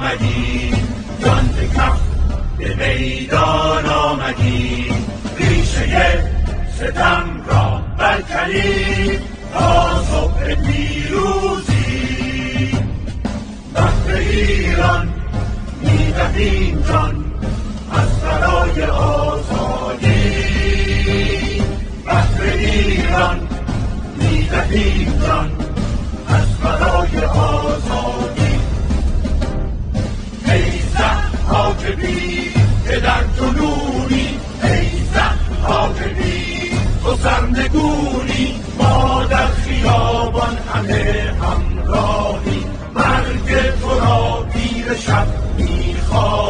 آمدیم، جان به کف به میدان آمدیم، ریشه ستم را برکنیم تا صبح پیروزی. بهر ایران می‌دهیم جان از برای آزادی، بهر ایران می‌دهیم جان از برای آزادی. ای ضحاک بی که در جنونی، ای ضحاک بی تو سرنگونی، ما در خیابان همه همراهی، مرگ تو را پیر شب می‌خواهیم.